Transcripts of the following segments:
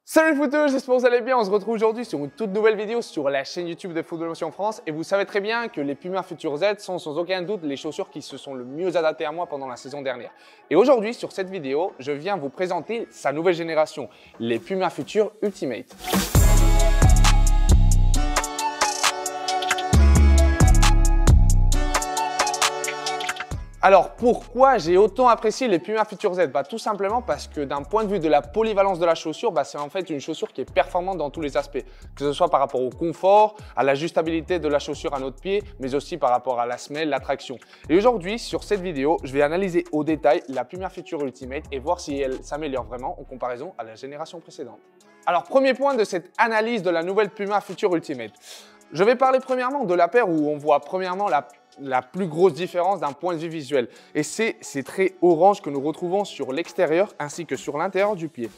Salut les footeux, j'espère que vous allez bien. On se retrouve aujourd'hui sur une toute nouvelle vidéo sur la chaîne YouTube de Football Motion France. Et vous savez très bien que les Puma Future Z sont sans aucun doute les chaussures qui se sont le mieux adaptées à moi pendant la saison dernière. Et aujourd'hui, sur cette vidéo, je viens vous présenter sa nouvelle génération, les Puma Future Ultimate. Alors pourquoi j'ai autant apprécié les Puma Future Z? Tout simplement parce que d'un point de vue de la polyvalence de la chaussure, c'est en fait une chaussure qui est performante dans tous les aspects. Que ce soit par rapport au confort, à l'ajustabilité de la chaussure à notre pied, mais aussi par rapport à la semelle, la traction. Et aujourd'hui, sur cette vidéo, je vais analyser au détail la Puma Future Ultimate et voir si elle s'améliore vraiment en comparaison à la génération précédente. Alors premier point de cette analyse de la nouvelle Puma Future Ultimate. Je vais parler premièrement de la paire où on voit premièrement la plus grosse différence d'un point de vue visuel. Et c'est ces traits orange que nous retrouvons sur l'extérieur ainsi que sur l'intérieur du pied.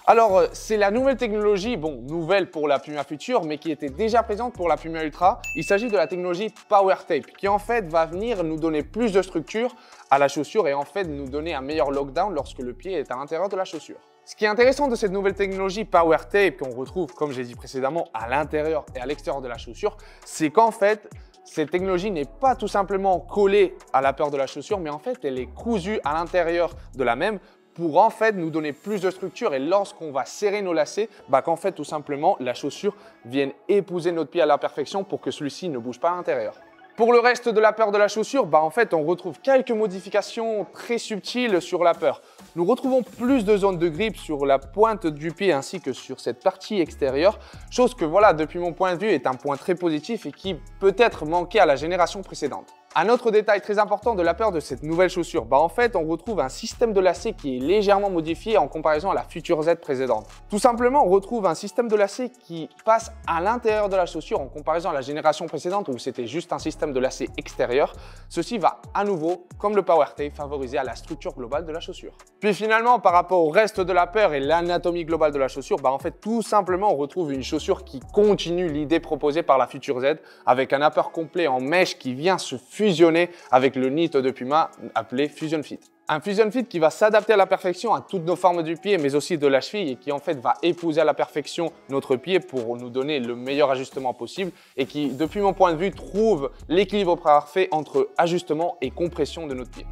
Alors, c'est la nouvelle technologie, nouvelle pour la Puma Future, mais qui était déjà présente pour la Puma Ultra. Il s'agit de la technologie Power Tape, qui en fait va venir nous donner plus de structure à la chaussure et en fait nous donner un meilleur lockdown lorsque le pied est à l'intérieur de la chaussure. Ce qui est intéressant de cette nouvelle technologie Power Tape qu'on retrouve, comme j'ai dit précédemment, à l'intérieur et à l'extérieur de la chaussure, c'est qu'en fait, cette technologie n'est pas tout simplement collée à la paire de la chaussure, mais en fait, elle est cousue à l'intérieur de la même pour en fait nous donner plus de structure et lorsqu'on va serrer nos lacets, qu'en fait tout simplement la chaussure vienne épouser notre pied à la perfection pour que celui-ci ne bouge pas à l'intérieur. Pour le reste de la paire de la chaussure, en fait, on retrouve quelques modifications très subtiles sur la paire. Nous retrouvons plus de zones de grippe sur la pointe du pied ainsi que sur cette partie extérieure, chose que voilà, depuis mon point de vue, est un point très positif et qui peut-être manquait à la génération précédente. Un autre détail très important de la paire de cette nouvelle chaussure, en fait, on retrouve un système de lacet qui est légèrement modifié en comparaison à la Future Z précédente. Tout simplement, on retrouve un système de lacet qui passe à l'intérieur de la chaussure en comparaison à la génération précédente où c'était juste un système de lacet extérieur. Ceci va à nouveau, comme le Power Tape, favoriser à la structure globale de la chaussure. Puis finalement, par rapport au reste de la paire et l'anatomie globale de la chaussure, en fait, tout simplement, on retrouve une chaussure qui continue l'idée proposée par la Future Z avec un upper complet en mèche qui vient se fusionner avec le knit de Puma appelé Fusion Fit. Un Fusion Fit qui va s'adapter à la perfection à toutes nos formes du pied mais aussi de la cheville et qui en fait va épouser à la perfection notre pied pour nous donner le meilleur ajustement possible et qui, depuis mon point de vue, trouve l'équilibre parfait entre ajustement et compression de notre pied.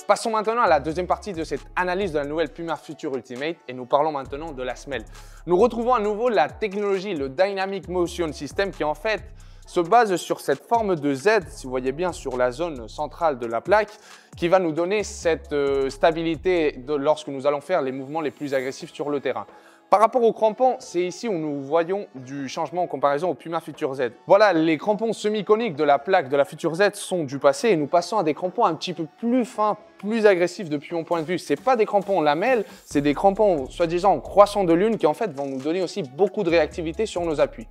Passons maintenant à la deuxième partie de cette analyse de la nouvelle Puma Future Ultimate et nous parlons maintenant de la semelle. Nous retrouvons à nouveau la technologie, le Dynamic Motion System qui en fait se base sur cette forme de Z, si vous voyez bien sur la zone centrale de la plaque, qui va nous donner cette stabilité lorsque nous allons faire les mouvements les plus agressifs sur le terrain. Par rapport aux crampons, c'est ici où nous voyons du changement en comparaison au Puma Future Z. Voilà, les crampons semi-coniques de la plaque de la Future Z sont du passé et nous passons à des crampons un petit peu plus fins, plus agressifs depuis mon point de vue. Ce pas des crampons lamelles, c'est des crampons soi-disant croissant de lune qui en fait vont nous donner aussi beaucoup de réactivité sur nos appuis.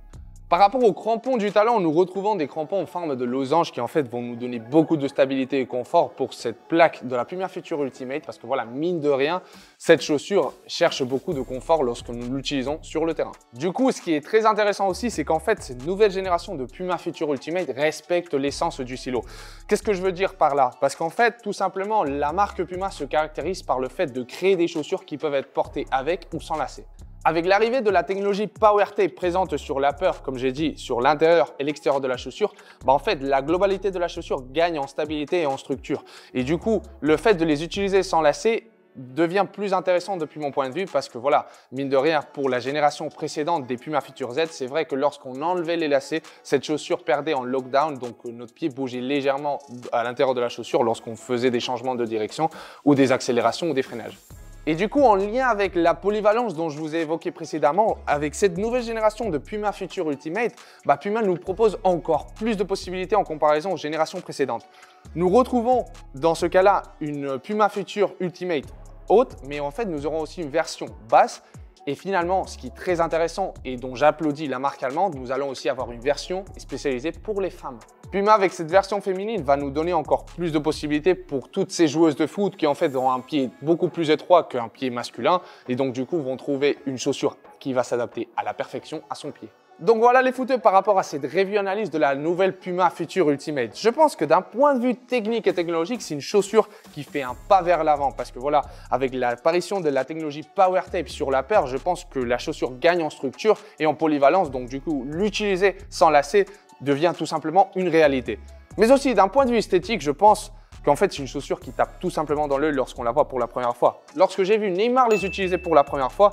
Par rapport aux crampons du talon, nous retrouvons des crampons en forme de losange qui en fait vont nous donner beaucoup de stabilité et confort pour cette plaque de la Puma Future Ultimate parce que voilà, mine de rien, cette chaussure cherche beaucoup de confort lorsque nous l'utilisons sur le terrain. Du coup, ce qui est très intéressant aussi, c'est qu'en fait, cette nouvelle génération de Puma Future Ultimate respecte l'essence du silo. Qu'est-ce que je veux dire par là? Parce qu'en fait, tout simplement, la marque Puma se caractérise par le fait de créer des chaussures qui peuvent être portées avec ou sans lacets. Avec l'arrivée de la technologie Power Tape présente sur l'upper, comme j'ai dit, sur l'intérieur et l'extérieur de la chaussure, en fait, la globalité de la chaussure gagne en stabilité et en structure. Et du coup, le fait de les utiliser sans lacets devient plus intéressant depuis mon point de vue parce que voilà, mine de rien, pour la génération précédente des Puma Future Z, c'est vrai que lorsqu'on enlevait les lacets, cette chaussure perdait en lockdown, donc notre pied bougeait légèrement à l'intérieur de la chaussure lorsqu'on faisait des changements de direction ou des accélérations ou des freinages. Et du coup, en lien avec la polyvalence dont je vous ai évoqué précédemment, avec cette nouvelle génération de Puma Future Ultimate, Puma nous propose encore plus de possibilités en comparaison aux générations précédentes. Nous retrouvons dans ce cas-là une Puma Future Ultimate haute, mais en fait, nous aurons aussi une version basse. Et finalement, ce qui est très intéressant et dont j'applaudis la marque allemande, nous allons aussi avoir une version spécialisée pour les femmes. Puma, avec cette version féminine, va nous donner encore plus de possibilités pour toutes ces joueuses de foot qui en fait ont un pied beaucoup plus étroit qu'un pied masculin et donc du coup vont trouver une chaussure qui va s'adapter à la perfection à son pied. Donc voilà les footeux par rapport à cette review analyse de la nouvelle Puma Future Ultimate. Je pense que d'un point de vue technique et technologique, c'est une chaussure qui fait un pas vers l'avant parce que voilà, avec l'apparition de la technologie PowerTape sur la paire, je pense que la chaussure gagne en structure et en polyvalence. Donc du coup, l'utiliser sans lacets devient tout simplement une réalité. Mais aussi d'un point de vue esthétique, je pense qu'en fait, c'est une chaussure qui tape tout simplement dans l'œil lorsqu'on la voit pour la première fois. Lorsque j'ai vu Neymar les utiliser pour la première fois,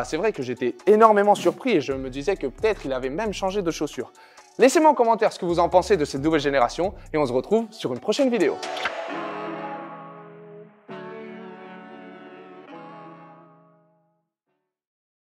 c'est vrai que j'étais énormément surpris et je me disais que peut-être il avait même changé de chaussure. Laissez-moi en commentaire ce que vous en pensez de cette nouvelle génération et on se retrouve sur une prochaine vidéo.